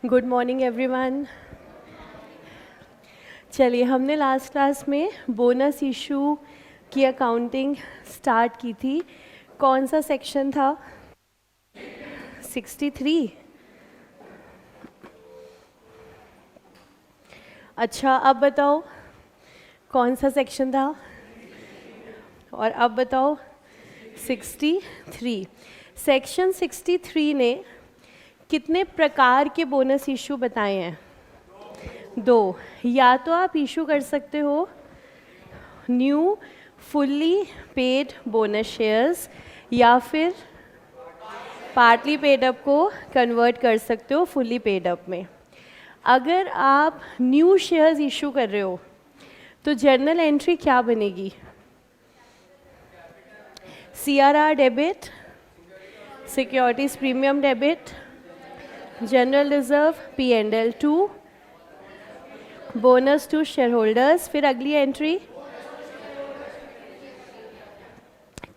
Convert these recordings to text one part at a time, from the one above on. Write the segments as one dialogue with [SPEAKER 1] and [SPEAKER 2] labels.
[SPEAKER 1] Good morning everyone. चलिए, हमने last class में बोनस इशू की अकाउंटिंग स्टार्ट की थी। कौन सा सेक्शन था? 63। अच्छा, अब बताओ कौन सा सेक्शन था? और अब बताओ 63। सेक्शन 63 ने कितने प्रकार के बोनस इशू बताए हैं? 2। या तो आप इशू कर सकते हो new fully paid bonus shares, या फिर पार्टली पेड अप को कन्वर्ट कर सकते हो फुल्ली पेड अप में। अगर आप न्यू शेयर्स इशू कर रहे हो तो जर्नल एंट्री क्या बनेगी? CRR debit, securities premium debit, general reserve P&L 2, bonus to share holders, फिर अगली एंट्री।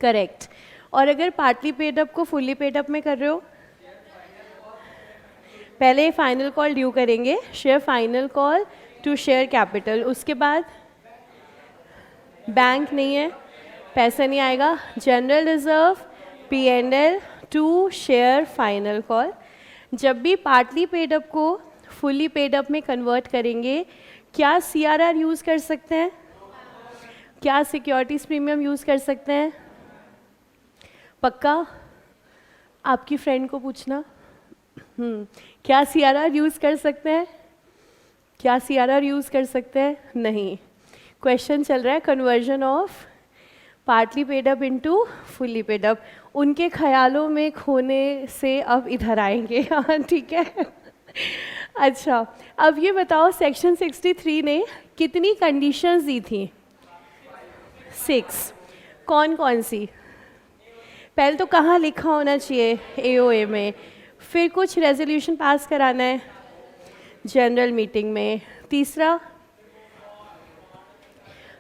[SPEAKER 1] करेक्ट। और अगर पार्टली पेड अप को फुल्ली पेड अप में कर रहे हो, पहले फाइनल कॉल ड्यू करेंगे, share final call to share capital, उसके बाद बैंक नहीं है, पैसा नहीं आएगा, general reserve P&L 2 share final call. जब भी पार्टली पेड अप को फुल्ली पेड अप में कन्वर्ट करेंगे, क्या CRR यूज़ कर सकते हैं? क्या सिक्योरिटीज प्रीमियम यूज़ कर सकते हैं? पक्का? आपकी फ्रेंड को पूछना। क्या CRR यूज़ कर सकते हैं? क्या CRR यूज़ कर सकते हैं? नहीं। क्वेश्चन चल रहा है conversion of partly paid up into fully paid up. उनके ख्यालों में खोने से अब इधर आएंगे। हाँ, ठीक है। अच्छा, अब ये बताओ सेक्शन 63 ने कितनी कंडीशंस दी थी? 6। कौन कौन सी? पहले तो कहाँ लिखा होना चाहिए? AOA में। फिर कुछ रेजोल्यूशन पास कराना है जनरल मीटिंग में। तीसरा,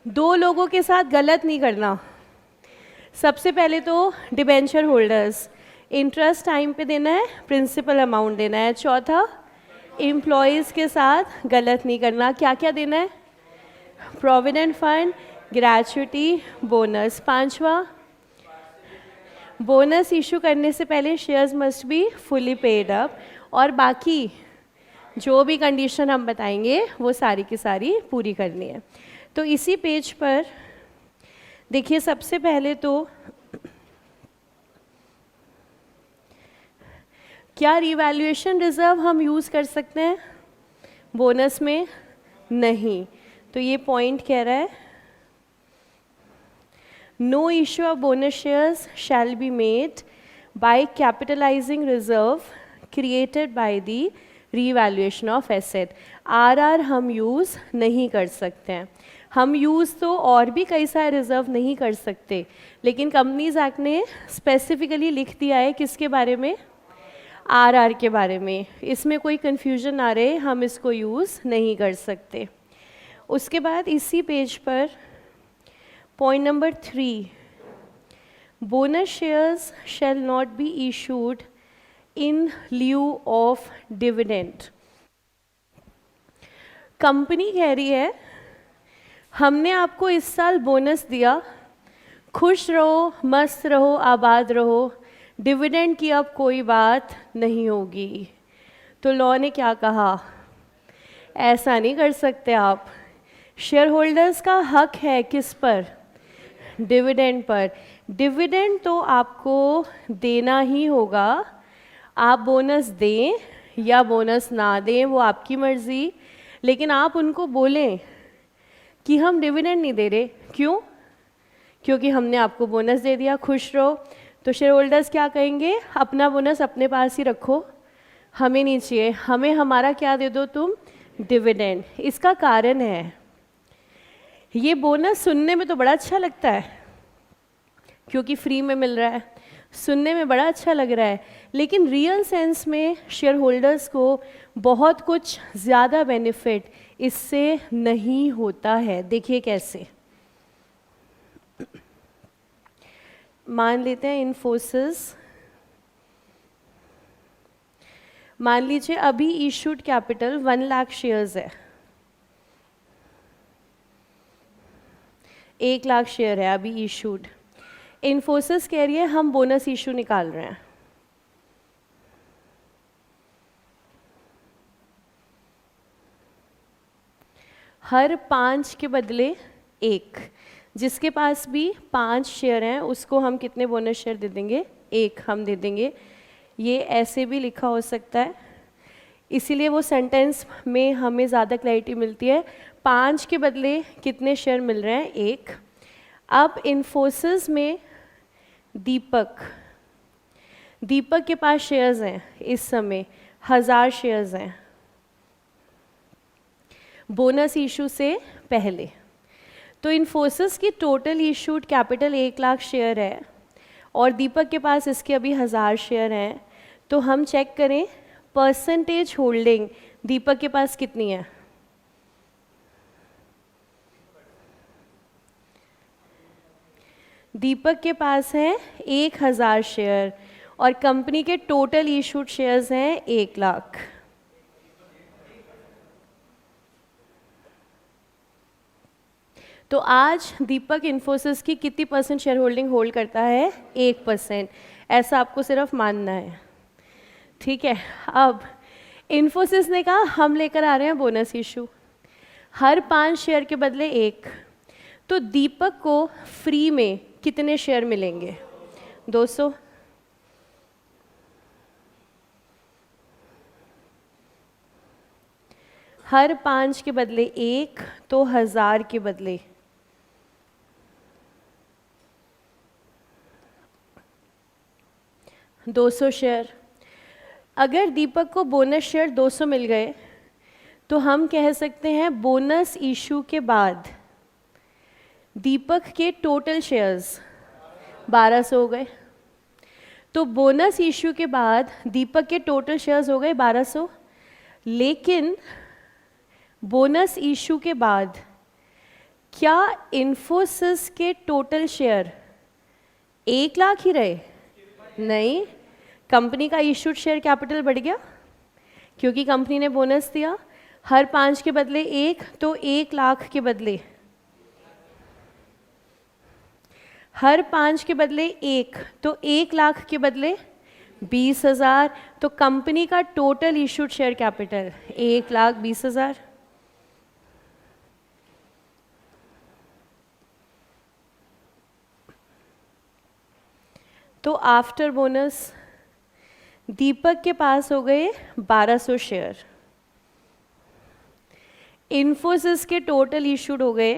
[SPEAKER 1] 2 लोगों के साथ गलत नहीं करना। सबसे पहले तो डिबेंचर होल्डर्स, इंटरेस्ट टाइम पे देना है, प्रिंसिपल अमाउंट देना है। चौथा, एम्प्लॉयज़ के साथ गलत नहीं करना। क्या क्या देना है? Provident fund, gratuity, bonus. पांचवा, बोनस इशू करने से पहले shares must be fully paid up. और बाकी जो भी कंडीशन हम बताएंगे वो सारी की सारी पूरी करनी है। तो इसी पेज पर देखिए, सबसे पहले तो क्या रिवैल्यूएशन रिजर्व हम यूज़ कर सकते हैं बोनस में? नहीं। तो ये पॉइंट कह रहा है no issue of bonus shares shall be made by capitalising reserve created by the revaluation of asset. RR हम यूज़ नहीं कर सकते हैं। हम यूज़ तो और भी कई सारे रिजर्व नहीं कर सकते, लेकिन कंपनीज एक्ट ने स्पेसिफिकली लिख दिया है किसके बारे में? RR के बारे में। इसमें कोई कन्फ्यूजन आ रहे, हम इसको यूज़ नहीं कर सकते। उसके बाद इसी पेज पर point number 3, bonus shares shall not be issued in lieu of dividend. Company कह रही है हमने आपको इस साल बोनस दिया, खुश रहो, मस्त रहो, आबाद रहो, डिविडेंड की अब कोई बात नहीं होगी। तो लॉ ने क्या कहा? ऐसा नहीं कर सकते आप। शेयर होल्डर्स का हक है किस पर? Dividend per. डिविडेंड तो आपको देना ही होगा। आप बोनस दें या बोनस ना दें वो आपकी मर्ज़ी, लेकिन आप उनको बोलें कि हम डिविडेंड नहीं दे रहे। क्यों? क्योंकि हमने आपको बोनस दे दिया, खुश रहो। तो शेयर होल्डर्स क्या कहेंगे? अपना बोनस अपने पास ही रखो, हमें नहीं चाहिए, हमें हमारा क्या दे दो तुम? डिविडेंड। इसका कारण है ये बोनस सुनने में तो बड़ा अच्छा लगता है क्योंकि फ्री में मिल रहा है, सुनने में बड़ा अच्छा लग रहा है, लेकिन रियल सेंस में शेयर होल्डर्स को बहुत कुछ ज़्यादा बेनिफिट इससे नहीं होता है। देखिए कैसे। मान लेते हैं इन्फोसिस मान लीजिए अभी इशूड कैपिटल 1 लाख शेयर्स है, 1 लाख शेयर है अभी इशूड। इन्फोसिस कह रही है हम बोनस इशू निकाल रहे हैं, हर 5 के बदले 1। जिसके पास भी 5 शेयर हैं उसको हम कितने बोनस शेयर दे देंगे? 1 हम दे देंगे। ये ऐसे भी लिखा हो सकता है, इसीलिए वो सेंटेंस में हमें ज़्यादा क्लैरिटी मिलती है। 5 के बदले कितने शेयर मिल रहे हैं? 1। अब इन्फोसिस में दीपक के पास शेयर्स हैं इस समय 1000 शेयर्स हैं बोनस इशू से पहले। तो इन्फोसिस की total issued capital 1 lakh share है और दीपक के पास इसके अभी 1000 शेयर हैं। तो हम चेक करें परसेंटेज होल्डिंग दीपक के पास कितनी है? दीपक के पास है 1000 शेयर और कंपनी के टोटल इशूड शेयर्स हैं 1 लाख। तो आज दीपक इन्फोसिस की कितनी परसेंट शेयर होल्डिंग होल्ड करता है? 1%। ऐसा आपको सिर्फ मानना है, ठीक है। अब इन्फोसिस ने कहा हम लेकर आ रहे हैं बोनस इशू, हर 5 शेयर के बदले 1। तो दीपक को फ्री में कितने शेयर मिलेंगे? 200। हर 5 के बदले 1 तो 1000 के बदले 200 शेयर। अगर दीपक को बोनस शेयर 200 मिल गए तो हम कह सकते हैं बोनस इशू के बाद दीपक के टोटल शेयर्स 1200 हो गए। तो बोनस इशू के बाद दीपक के टोटल शेयर्स हो गए 1200, लेकिन बोनस इशू के बाद क्या इन्फोसिस के टोटल शेयर 1 लाख ही रहे? नहीं, कंपनी का इशूड शेयर कैपिटल बढ़ गया क्योंकि कंपनी ने बोनस दिया। हर 5 के बदले 1 तो 1 लाख के बदले, हर 5 के बदले 1 तो 1 लाख के बदले 20,000। तो कंपनी का टोटल इशूड शेयर कैपिटल 1,20,000। तो आफ्टर बोनस दीपक के पास हो गए 1200 शेयर, इन्फोसिस के टोटल इशूड हो गए,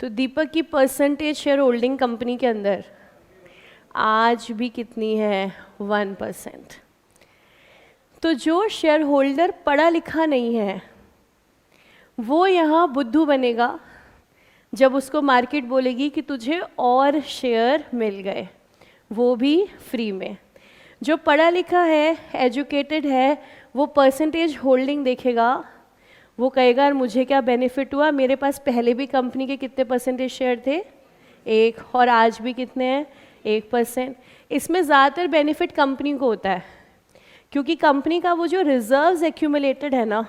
[SPEAKER 1] तो दीपक की परसेंटेज शेयर होल्डिंग कंपनी के अंदर आज भी कितनी है? 1%। तो जो शेयर होल्डर पढ़ा लिखा नहीं है वो यहाँ बुद्धू बनेगा जब उसको मार्केट बोलेगी कि तुझे और शेयर मिल गए, वो भी फ्री में। जो पढ़ा लिखा है, एजुकेटेड है, वो परसेंटेज होल्डिंग देखेगा, वो कहेगा यार मुझे क्या बेनिफिट हुआ, मेरे पास पहले भी कंपनी के कितने परसेंटेज शेयर थे? 1, और आज भी कितने हैं? 1%। इसमें ज़्यादातर बेनिफिट कंपनी को होता है क्योंकि कंपनी का वो जो रिजर्व्स एक्यूमुलेटेड है ना,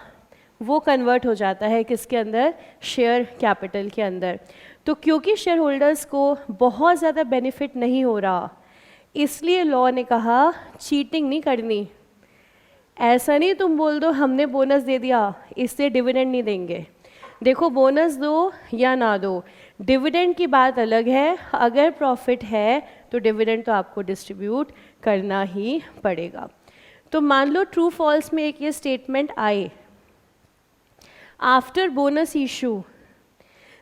[SPEAKER 1] वो कन्वर्ट हो जाता है किसके अंदर? शेयर कैपिटल के अंदर। तो क्योंकि शेयर होल्डर्स को बहुत ज़्यादा बेनिफिट नहीं हो रहा, इसलिए लॉ ने कहा चीटिंग नहीं करनी। ऐसा नहीं तुम बोल दो हमने बोनस दे दिया इससे डिविडेंड नहीं देंगे। देखो बोनस दो या ना दो, डिविडेंड की बात अलग है। अगर प्रॉफिट है तो डिविडेंड तो आपको डिस्ट्रीब्यूट करना ही पड़ेगा। तो मान लो ट्रू फॉल्स में एक ये स्टेटमेंट आए, after bonus issue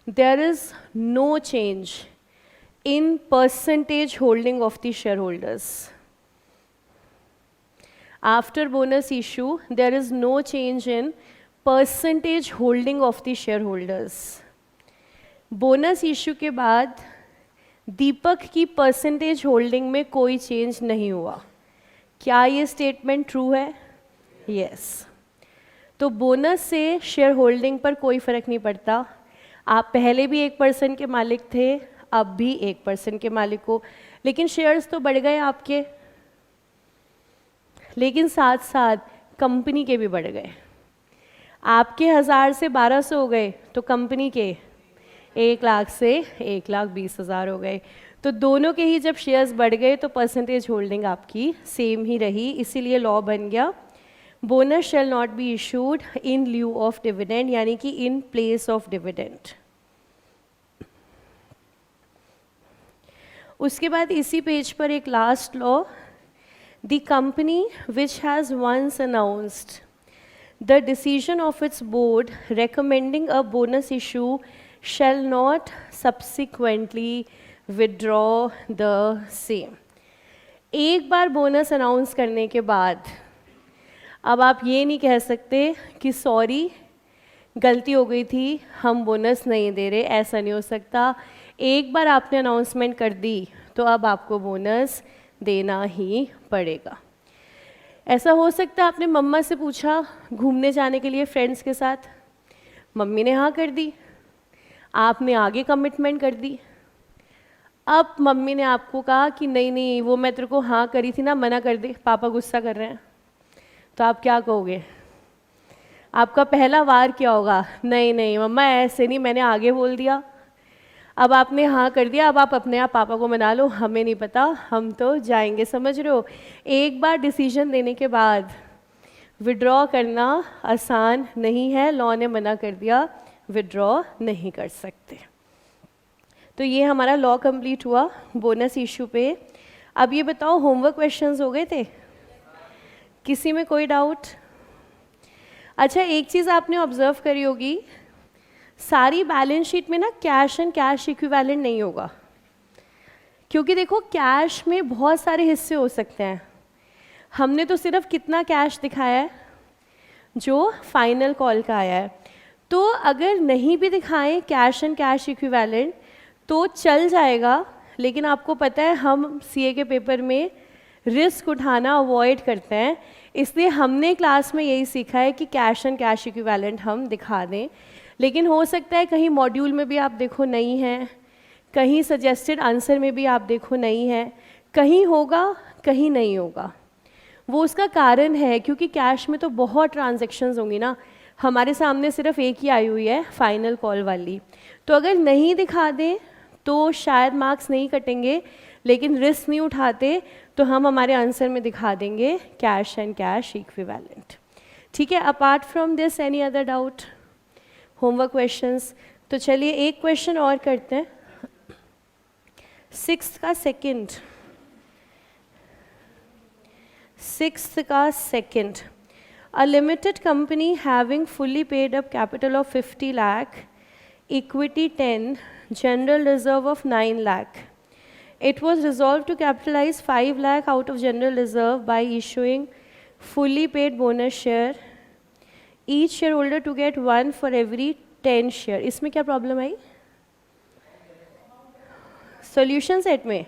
[SPEAKER 1] there is no change in percentage holding of the share holders. After bonus issue there is no change in percentage holding of the share holders. Bonus issue के बाद दीपक की percentage holding में कोई change नहीं हुआ। क्या ये statement true है? यस। तो बोनस से शेयर होल्डिंग पर कोई फर्क नहीं पड़ता। आप पहले भी 1% के मालिक थे, अब भी 1% के मालिक हो। लेकिन शेयर्स तो बढ़ गए आपके, लेकिन साथ साथ कंपनी के भी बढ़ गए। आपके 1000 से 1200 हो गए तो कंपनी के 1 लाख से 1,20,000 हो गए। तो दोनों के ही जब शेयर्स बढ़ गए तो परसेंटेज होल्डिंग आपकी सेम ही रही, इसीलिए लॉ बन गया bonus shall not be issued in lieu of dividend, यानी कि इन प्लेस ऑफ डिविडेंड। उसके बाद इसी पेज पर एक last law, the company which has once announced the decision of its board recommending a bonus issue shall not subsequently withdraw the same। एक बार bonus announce करने के बाद अब आप ये नहीं कह सकते कि सॉरी गलती हो गई थी, हम बोनस नहीं दे रहे, ऐसा नहीं हो सकता। एक बार आपने अनाउंसमेंट कर दी तो अब आपको बोनस देना ही पड़ेगा। ऐसा हो सकता है आपने मम्मा से पूछा घूमने जाने के लिए फ्रेंड्स के साथ, मम्मी ने हाँ कर दी, आपने आगे कमिटमेंट कर दी। अब मम्मी ने आपको कहा कि नहीं नहीं वो मैं तेरे को हाँ करी थी ना, मना कर दे, पापा गुस्सा कर रहे हैं, तो आप क्या कहोगे? आपका पहला वार क्या होगा? नहीं नहीं मम्मा ऐसे नहीं, मैंने आगे बोल दिया। अब आपने हाँ कर दिया, अब आप अपने आप पापा को मना लो, हमें नहीं पता, हम तो जाएंगे। समझ रहे हो? एक बार डिसीजन देने के बाद विड्रॉ करना आसान नहीं है, लॉ ने मना कर दिया, विड्रॉ नहीं कर सकते। तो ये हमारा लॉ कंप्लीट हुआ बोनस इशू पे। अब ये बताओ होमवर्क क्वेश्चंस हो गए थे? किसी में कोई डाउट? अच्छा, एक चीज़ आपने ऑब्जर्व करी होगी, सारी बैलेंस शीट में ना कैश एंड कैश इक्विवेलेंट नहीं होगा, क्योंकि देखो कैश में बहुत सारे हिस्से हो सकते हैं। हमने तो सिर्फ कितना कैश दिखाया है? जो फाइनल कॉल का आया है। तो अगर नहीं भी दिखाएं कैश एंड कैश इक्विवेलेंट तो चल जाएगा, लेकिन आपको पता है हम सीए के पेपर में रिस्क उठाना अवॉइड करते हैं, इसलिए हमने क्लास में यही सीखा है कि कैश एंड कैश इक्विवेलेंट हम दिखा दें। लेकिन हो सकता है कहीं मॉड्यूल में भी आप देखो नहीं है, कहीं सजेस्टेड आंसर में भी आप देखो नहीं है, कहीं होगा कहीं नहीं होगा। वो उसका कारण है क्योंकि कैश में तो बहुत ट्रांजैक्शंस होंगी ना, हमारे सामने सिर्फ एक ही आई हुई है फाइनल कॉल वाली। तो अगर नहीं दिखा दें तो शायद मार्क्स नहीं कटेंगे, लेकिन रिस्क नहीं उठाते तो हम हमारे आंसर में दिखा देंगे कैश एंड कैश इक्विवेलेंट। ठीक है, apart from this any other doubt? Homework questions? तो चलिए एक क्वेश्चन और करते हैं, 6th का second. A limited company having fully paid up capital of 50 lakh, equity 10, general reserve of 9 lakh. It was resolved to capitalize 5 lakh out of general reserve by issuing fully paid bonus share, each shareholder to get 1 for every 10 share. इसमें क्या problem आई? Solution set में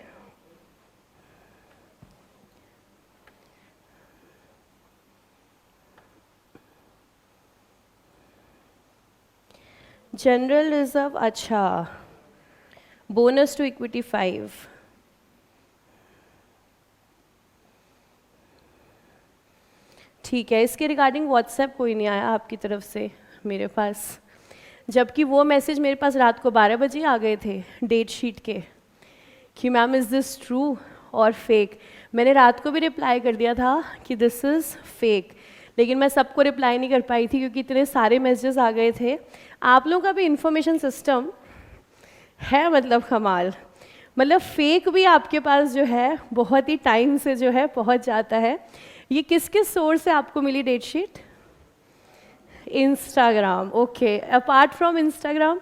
[SPEAKER 1] general reserve, अच्छा, bonus to equity 5। ठीक है, इसके regarding WhatsApp कोई नहीं आया आपकी तरफ से मेरे पास, जबकि वो मैसेज मेरे पास रात को 12 बजे आ गए थे डेट शीट के कि मैम इज़ दिस ट्रू और फेक। मैंने रात को भी रिप्लाई कर दिया था कि दिस इज़ फेक, लेकिन मैं सबको रिप्लाई नहीं कर पाई थी क्योंकि इतने सारे मैसेजेस आ गए थे। आप लोगों का भी इंफॉर्मेशन सिस्टम है मतलब कमाल, मतलब फेक भी आपके पास जो है बहुत ही टाइम से जो है पहुंच जाता है। ये किस किस सोर्स से आपको मिली date sheet? Instagram, okay. Apart from Instagram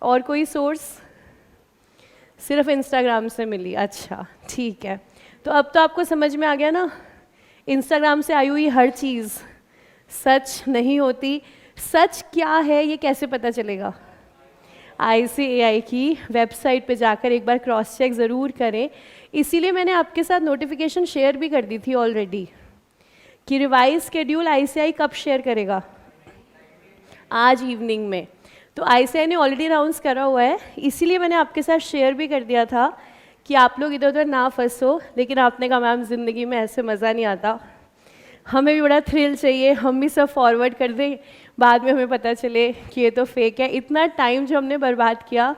[SPEAKER 1] और कोई सोर्स? सिर्फ इंस्टाग्राम से मिली, अच्छा ठीक है। तो अब तो आपको समझ में आ गया ना, इंस्टाग्राम से आई हुई हर चीज़ सच नहीं होती। सच क्या है ये कैसे पता चलेगा? ICAI की वेबसाइट पे जाकर एक बार क्रॉस चेक ज़रूर करें। इसीलिए मैंने आपके साथ नोटिफिकेशन शेयर भी कर दी थी ऑलरेडी कि रिवाइज शेड्यूल ICAI कब शेयर करेगा? आज इवनिंग में। तो ICAI ने ऑलरेडी अनाउंस करा हुआ है, इसीलिए मैंने आपके साथ शेयर भी कर दिया था कि आप लोग इधर उधर ना फंसो, लेकिन आपने कहा मैम ज़िंदगी में ऐसे मज़ा नहीं आता, हमें भी बड़ा थ्रिल चाहिए, हम भी सब फॉरवर्ड कर दें, बाद में हमें पता चले कि ये तो फेक है। इतना टाइम जो हमने बर्बाद किया,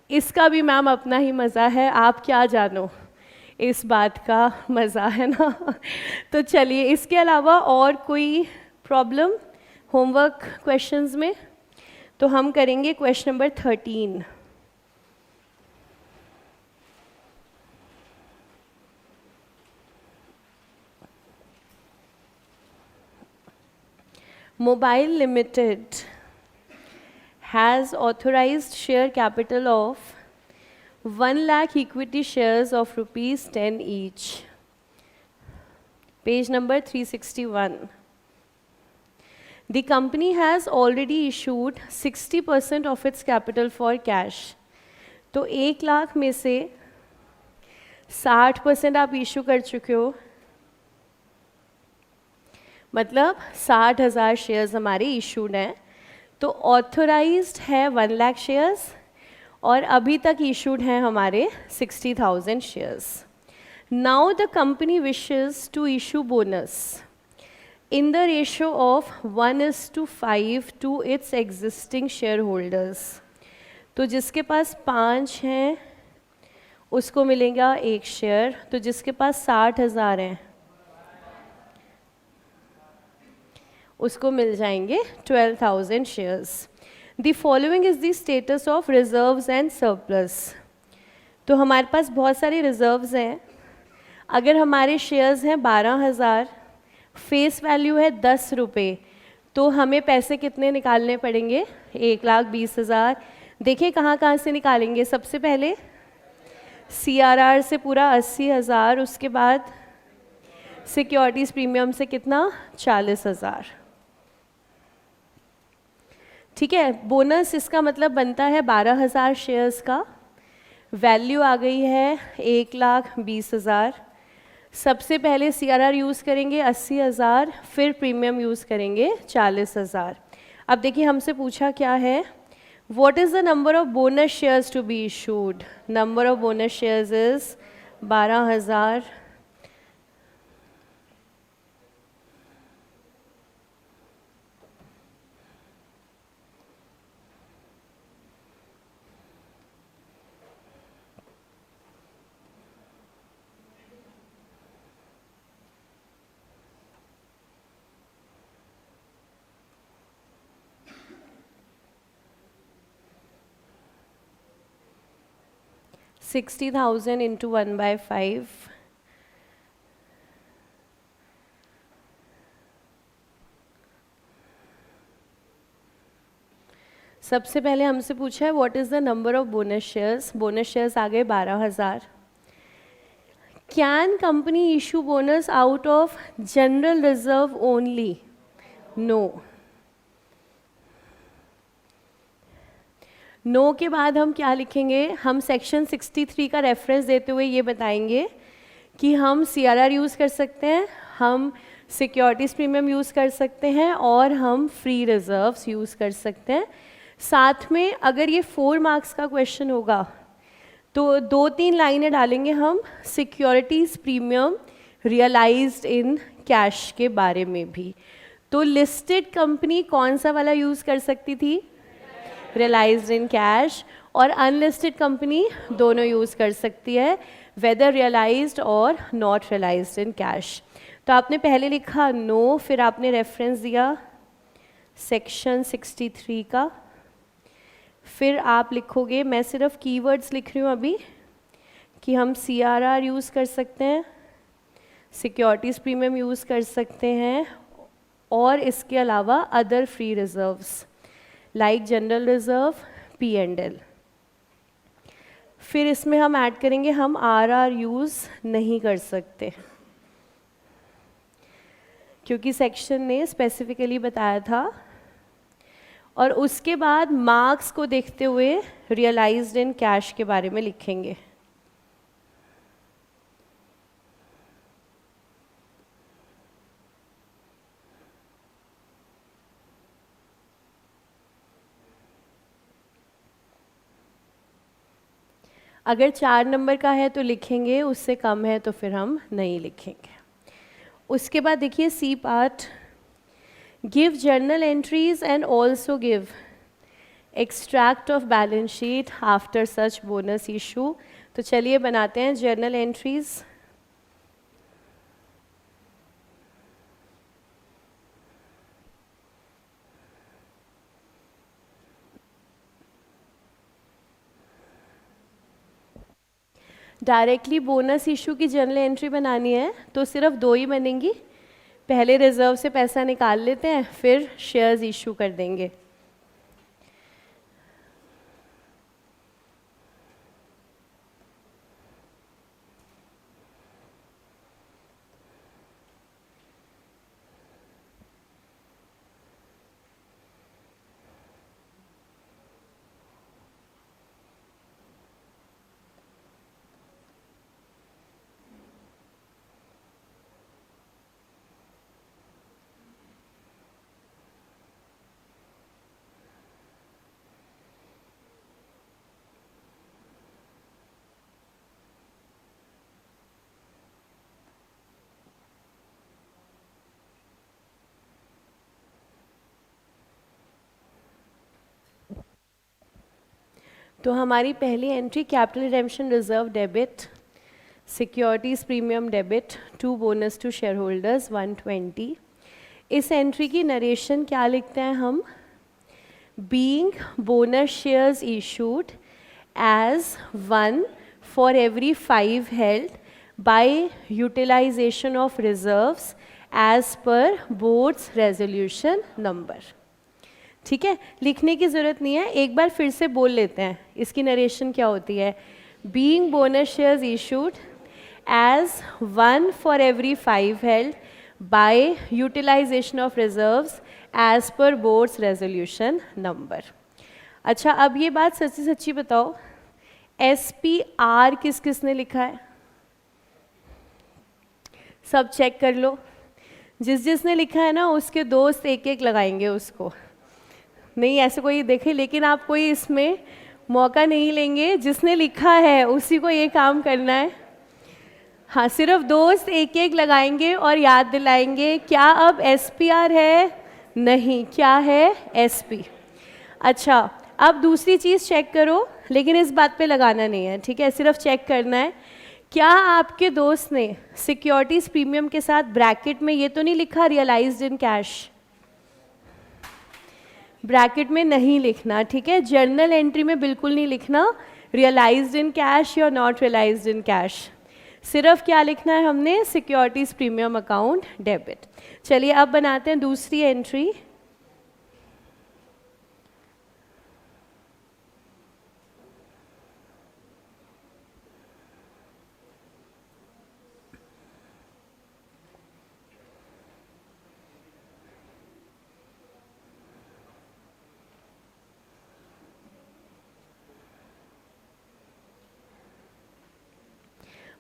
[SPEAKER 1] इसका भी मैम अपना ही मज़ा है, आप क्या जानो इस बात का मज़ा, है ना। तो चलिए, इसके अलावा और कोई प्रॉब्लम होमवर्क क्वेश्चंस में? तो हम करेंगे question number 13। Mobile Limited has authorized share capital of 1 lakh equity shares of rupees 10 each. Page number 361. The company has already issued 60% of its capital for cash. तो 1 लाख में से 60% आप इशू कर चुके हो, मतलब 60,000 शेयर्स हमारे इशूड हैं। तो ऑथोराइज्ड है 1 लाख शेयर्स और अभी तक इशूड हैं हमारे 60,000 shares. Now the company wishes to issue bonus in the ratio of 1:5 to its existing share holders. तो जिसके पास 5 हैं उसको मिलेगा 1 शेयर, तो जिसके पास 60,000 हैं उसको मिल जाएंगे 12,000 shares. The following is the status of reserves and surplus. तो हमारे पास बहुत सारे रिजर्व्स हैं। अगर हमारे शेयर्स हैं 12,000, फेस वैल्यू है 10 रुपये, तो हमें पैसे कितने निकालने पड़ेंगे? 1,20,000। देखिए कहाँ कहाँ से निकालेंगे। सबसे पहले CRR से पूरा 80,000, उसके बाद सिक्योरिटीज़ प्रीमियम से कितना? 40,000। ठीक है, बोनस इसका मतलब बनता है 12,000 शेयर्स का, वैल्यू आ गई है 1,20,000। सबसे पहले CRR यूज़ करेंगे 80,000, फिर प्रीमियम यूज़ करेंगे 40,000। अब देखिए हमसे पूछा क्या है, what is the number of bonus shares to be issued? Number of bonus shares is 12,000। $60,000 into 1/5. सबसे पहले हमसे पूछा है what is the number of bonus shares. Bonus shares आ गए 12,000। Can company issue bonus out of general reserve only? No. No के बाद हम क्या लिखेंगे? हम सेक्शन 63 का रेफरेंस देते हुए ये बताएंगे कि हम CRR यूज़ कर सकते हैं, हम सिक्योरिटीज़ प्रीमियम यूज़ कर सकते हैं और हम फ्री रिजर्व्स यूज़ कर सकते हैं। साथ में अगर ये 4 मार्क्स का क्वेश्चन होगा तो 2-3 लाइनें डालेंगे हम securities premium realised in cash के बारे में भी। तो लिस्टेड कंपनी कौन सा वाला यूज़ कर सकती थी? Realised in cash. और अनलिस्टेड कंपनी दोनों यूज़ कर सकती है, वेदर रियलाइज्ड और नॉट रियलाइज्ड इन कैश। तो आपने पहले लिखा नो, फिर आपने रेफरेंस दिया सेक्शन 63 का, फिर आप लिखोगे, मैं सिर्फ कीवर्ड्स लिख रही हूँ अभी, कि हम CRR यूज़ कर सकते हैं, सिक्योरिटीज़ प्रीमियम यूज़ कर सकते हैं और इसके अलावा other free reserves like general reserve, P&L। फिर इसमें हम ऐड करेंगे हम RR यूज़ नहीं कर सकते क्योंकि सेक्शन ने स्पेसिफिकली बताया था। और उसके बाद मार्क्स को देखते हुए रियलाइज्ड इन कैश के बारे में लिखेंगे। अगर 4 नंबर का है तो लिखेंगे, उससे कम है तो फिर हम नहीं लिखेंगे। उसके बाद देखिए C part, give journal entries and also give extract of balance sheet after such bonus issue. तो चलिए बनाते हैं journal entries. Directly bonus issue की जर्नल एंट्री बनानी है तो सिर्फ 2 ही बनेंगी। पहले रिजर्व से पैसा निकाल लेते हैं, फिर शेयर्स इशू कर देंगे। तो हमारी पहली entry capital redemption reserve debit, securities premium debit, 2 bonus to share holders 120। इस एंट्री की नरेशन क्या लिखते हैं हम, being bonus shares issued as 1 for every 5 held by utilisation of reserves as per board's resolution number. ठीक है, लिखने की ज़रूरत नहीं है, एक बार फिर से बोल लेते हैं। इसकी नरेशन क्या होती है, being bonus shares issued as 1 for every 5 held by utilisation of reserves as per board's resolution number. अच्छा, अब ये बात सच्ची सच्ची बताओ, SPR किस किस ने लिखा है? सब चेक कर लो, जिसने लिखा है ना उसके दोस्त एक एक लगाएंगे उसको। नहीं ऐसे कोई देखे, लेकिन आप कोई इसमें मौका नहीं लेंगे, जिसने लिखा है उसी को ये काम करना है। हाँ, सिर्फ दोस्त एक एक लगाएंगे और याद दिलाएंगे। क्या अब SPR है? नहीं, क्या है? SP। अच्छा, अब दूसरी चीज़ चेक करो, लेकिन इस बात पे लगाना नहीं है, ठीक है, सिर्फ चेक करना है। क्या आपके दोस्त ने सिक्योरिटीज प्रीमियम के साथ ब्रैकेट में ये तो नहीं लिखा रियलाइज्ड इन कैश? ब्रैकेट में नहीं लिखना, ठीक है, जर्नल एंट्री में बिल्कुल नहीं लिखना रियलाइज्ड इन कैश या नॉट रियलाइज्ड इन कैश। सिर्फ क्या लिखना है हमने, सिक्योरिटीज प्रीमियम अकाउंट डेबिट। चलिए अब बनाते हैं दूसरी entry.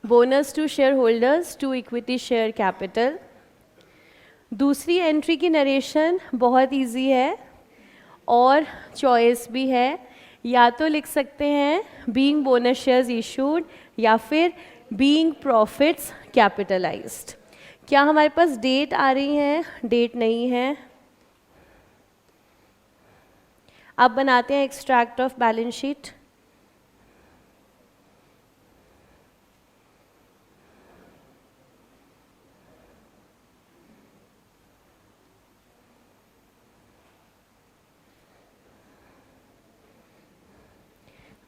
[SPEAKER 1] Bonus to share holders, to equity share capital. दूसरी एंट्री की नरेशन बहुत इजी है और चॉइस भी है, या तो लिख सकते हैं बीइंग बोनस शेयर्स इशूड या फिर बीइंग प्रॉफिट्स कैपिटलाइज्ड। क्या हमारे पास डेट आ रही है? डेट नहीं है। अब बनाते हैं extract of balance sheet.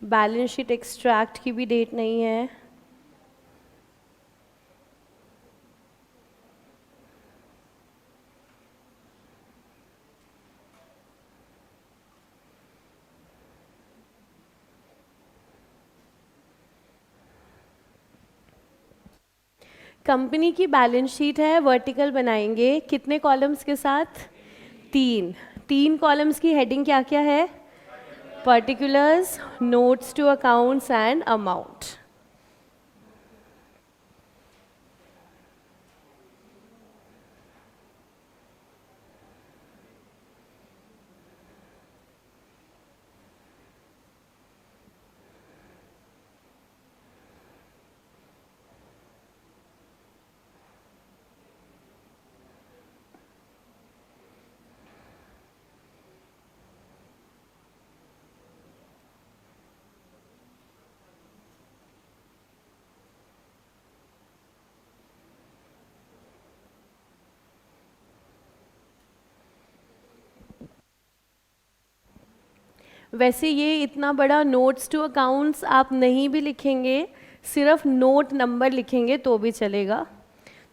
[SPEAKER 1] Balance sheet extract की भी डेट नहीं है। कंपनी की बैलेंस शीट है, वर्टिकल बनाएंगे, कितने कॉलम्स के साथ? 3 कॉलम्स की हेडिंग क्या क्या है? Particulars, notes to accounts and amount. वैसे ये इतना बड़ा नोट्स टू अकाउंट्स आप नहीं भी लिखेंगे, सिर्फ नोट नंबर लिखेंगे तो भी चलेगा।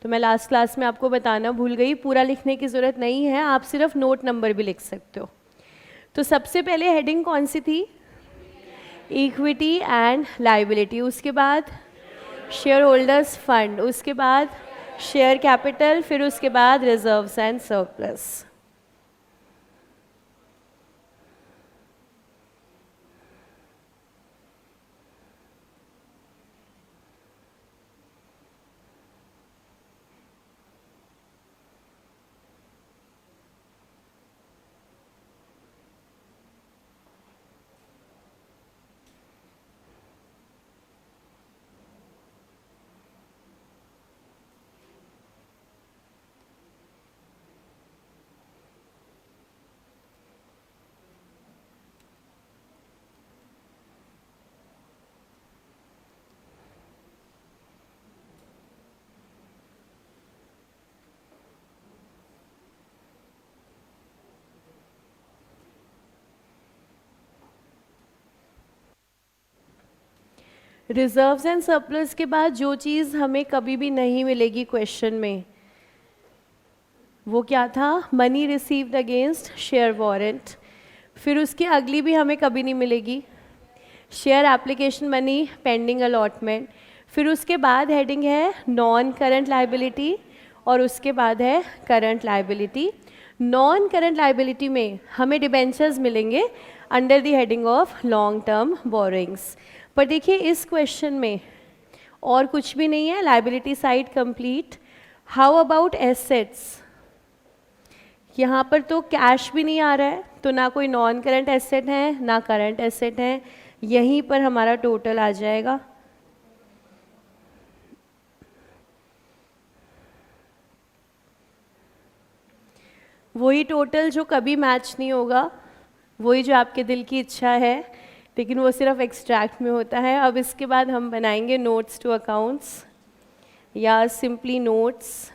[SPEAKER 1] तो मैं लास्ट क्लास में आपको बताना भूल गई, पूरा लिखने की ज़रूरत नहीं है, आप सिर्फ नोट नंबर भी लिख सकते हो। तो सबसे पहले हेडिंग कौन सी थी? Equity and liability. उसके बाद शेयर होल्डर्स फंड, उसके बाद शेयर कैपिटल, फिर उसके बाद reserves and surplus. Reserves and surplus के बाद जो चीज़ हमें कभी भी नहीं मिलेगी क्वेश्चन में, वो क्या था? Money received against share warrant. फिर उसकी अगली भी हमें कभी नहीं मिलेगी, share application money pending allotment. फिर उसके बाद हेडिंग है नॉन करंट लाइबिलिटी और उसके बाद है current liability. Non current liability में हमें डिबेंचर्स मिलेंगे under the heading of long term borrowings. पर देखिए इस क्वेश्चन में और कुछ भी नहीं है, liability side complete. How about assets? यहाँ पर तो कैश भी नहीं आ रहा है, तो ना कोई नॉन करंट एसेट है ना करंट एसेट है, यहीं पर हमारा टोटल आ जाएगा। वही टोटल जो कभी मैच नहीं होगा, वही जो आपके दिल की इच्छा है, लेकिन वो सिर्फ एक्सट्रैक्ट में होता है। अब इसके बाद हम बनाएंगे नोट्स टू अकाउंट्स या सिंपली नोट्स।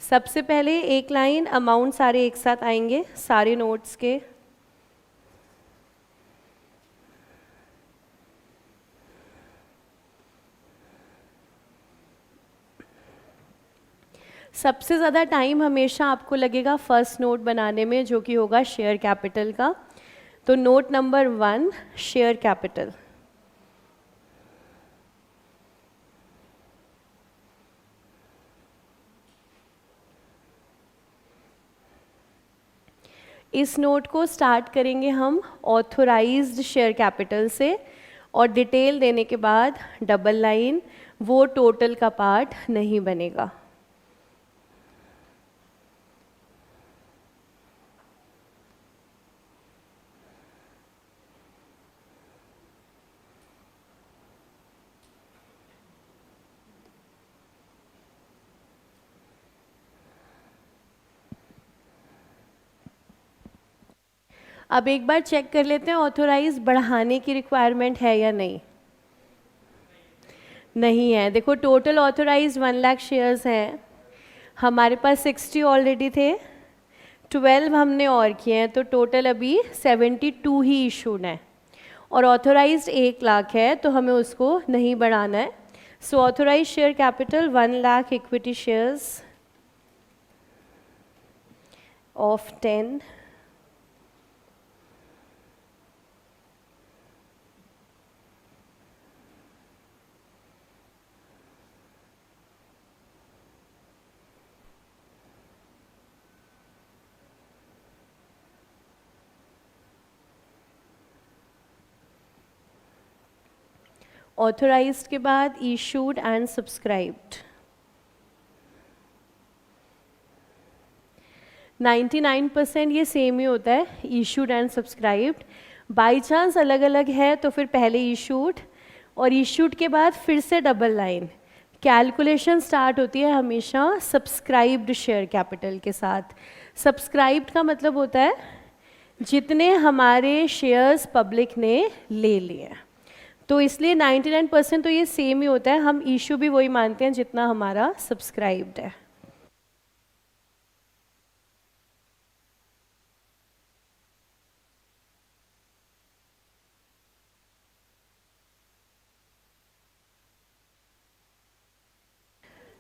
[SPEAKER 1] सबसे पहले एक लाइन अमाउंट सारे एक साथ आएंगे सारे नोट्स के। सबसे ज़्यादा टाइम हमेशा आपको लगेगा फर्स्ट नोट बनाने में, जो कि होगा शेयर कैपिटल का। तो नोट नंबर 1 शेयर कैपिटल। इस नोट को स्टार्ट करेंगे हम ऑथोराइज्ड शेयर कैपिटल से, और डिटेल देने के बाद डबल लाइन, वो टोटल का पार्ट नहीं बनेगा। अब एक बार चेक कर लेते हैं ऑथोराइज बढ़ाने की रिक्वायरमेंट है या नहीं। नहीं है। देखो टोटल ऑथोराइज 1 लाख शेयर्स हैं, हमारे पास 60 ऑलरेडी थे, 12 हमने और किए हैं, तो टोटल अभी 72 ही इशूड हैं, और ऑथोराइज 1 लाख है, तो हमें उसको नहीं बढ़ाना है। So authorise share capital 1 lakh equity shares of 10 authorised के बाद इशूड एंड सब्सक्राइब्ड। 99% ये सेम ही होता है, issued and subscribed. By chance अलग अलग है तो फिर पहले इशूड, और इशूड के बाद फिर से डबल लाइन। कैलकुलेशन स्टार्ट होती है हमेशा सब्सक्राइब्ड शेयर कैपिटल के साथ। सब्सक्राइब्ड का मतलब होता है जितने हमारे शेयर्स पब्लिक ने ले लिए, तो इसलिए 99% तो ये सेम ही होता है, हम इशू भी वही मानते हैं जितना हमारा सब्सक्राइब्ड है।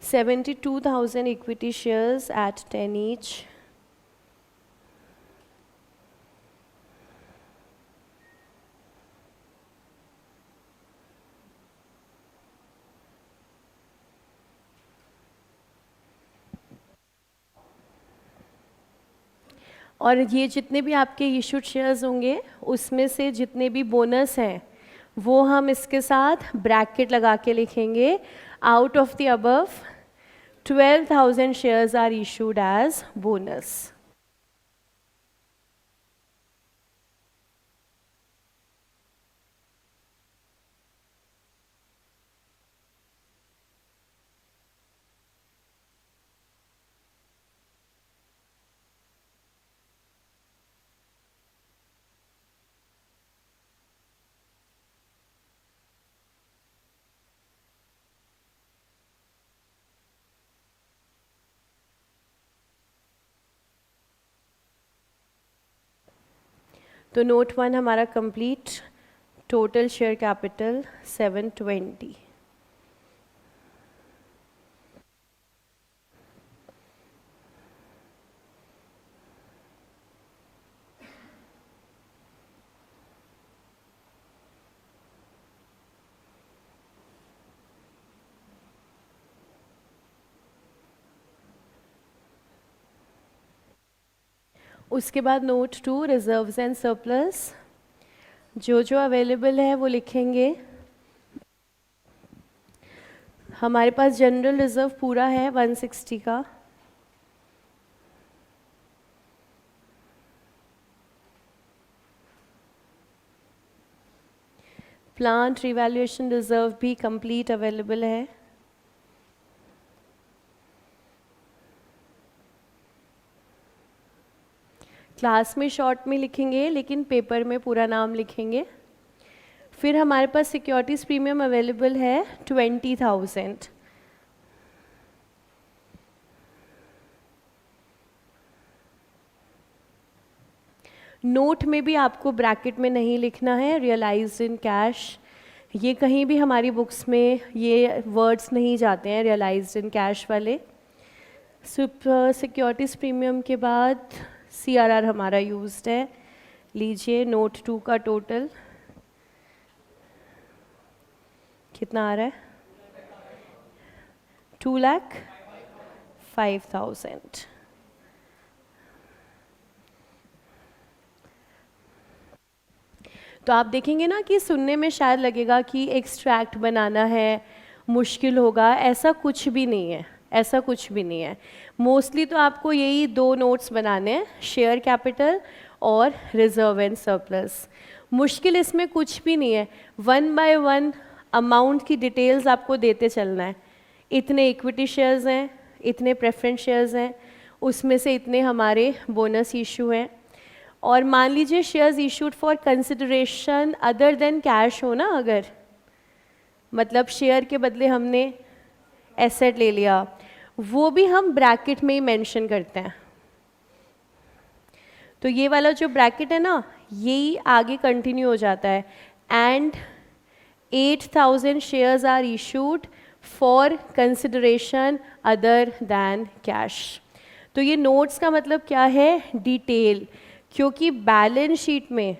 [SPEAKER 1] 72,000 equity shares at 10 each. और ये जितने भी आपके इशूड शेयर्स होंगे उसमें से जितने भी बोनस हैं वो हम इसके साथ ब्रैकेट लगा के लिखेंगे. Out of the above 12,000 shares are issued as bonus. तो नोट 1 हमारा कंप्लीट. Total share capital 720. उसके बाद नोट 2 रिजर्व्स एंड सरप्लस. जो जो अवेलेबल है वो लिखेंगे. हमारे पास जनरल रिजर्व पूरा है 160 का. प्लांट रिवैल्यूएशन रिजर्व भी कंप्लीट अवेलेबल है. क्लास में शॉर्ट में लिखेंगे लेकिन पेपर में पूरा नाम लिखेंगे. फिर हमारे पास सिक्योरिटीज़ प्रीमियम अवेलेबल है 20,000. नोट में भी आपको ब्रैकेट में नहीं लिखना है रियलाइज्ड इन कैश. ये कहीं भी हमारी बुक्स में ये वर्ड्स नहीं जाते हैं रियलाइज्ड इन कैश वाले. सिक्योरिटीज़ प्रीमियम के बाद CRR हमारा यूज्ड है. लीजिए नोट 2 का टोटल कितना आ रहा है. 2,05,000. तो आप देखेंगे ना कि सुनने में शायद लगेगा कि एक्सट्रैक्ट बनाना है मुश्किल होगा. ऐसा कुछ भी नहीं है. ऐसा कुछ भी नहीं है. मोस्टली तो आपको यही 2 नोट्स बनाने हैं, शेयर कैपिटल और रिजर्व एंड सरप्लस. मुश्किल इसमें कुछ भी नहीं है. 1 बाय 1 अमाउंट की डिटेल्स आपको देते चलना है. इतने इक्विटी शेयर्स हैं, इतने प्रेफरेंस शेयर्स हैं, उसमें से इतने हमारे बोनस इशू हैं. और मान लीजिए shares issued for consideration other than cash हो ना, अगर मतलब शेयर के बदले हमने एसेट ले लिया, वो भी हम ब्रैकेट में ही मेंशन करते हैं. तो ये वाला जो ब्रैकेट है ना, यही आगे कंटिन्यू हो जाता है. And 8,000 shares are issued for consideration other than cash. तो ये नोट्स का मतलब क्या है, डिटेल. क्योंकि बैलेंस शीट में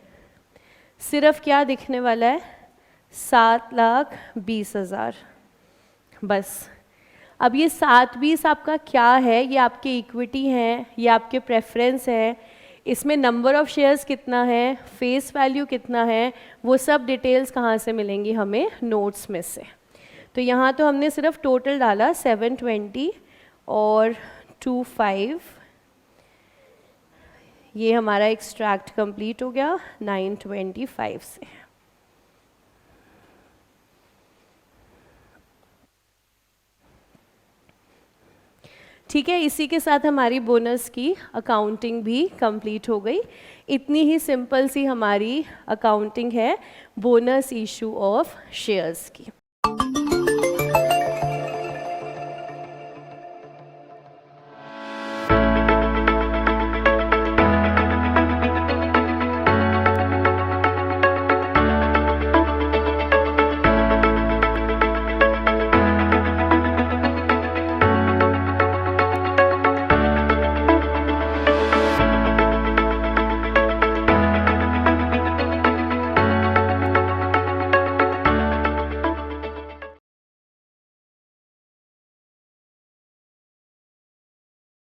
[SPEAKER 1] सिर्फ क्या दिखने वाला है, 7,20,000 बस. अब ये 7,20 आपका क्या है, ये आपके इक्विटी हैं, ये आपके प्रेफरेंस है. इसमें नंबर ऑफ़ शेयर्स कितना है, फेस वैल्यू कितना है, वो सब डिटेल्स कहाँ से मिलेंगी हमें, नोट्स में से. तो यहाँ तो हमने सिर्फ टोटल डाला 720 और 25. ये हमारा एक्सट्रैक्ट कंप्लीट हो गया 925 से. ठीक है, इसी के साथ हमारी बोनस की अकाउंटिंग भी कंप्लीट हो गई. इतनी ही सिंपल सी हमारी अकाउंटिंग है बोनस इशू ऑफ शेयर्स की.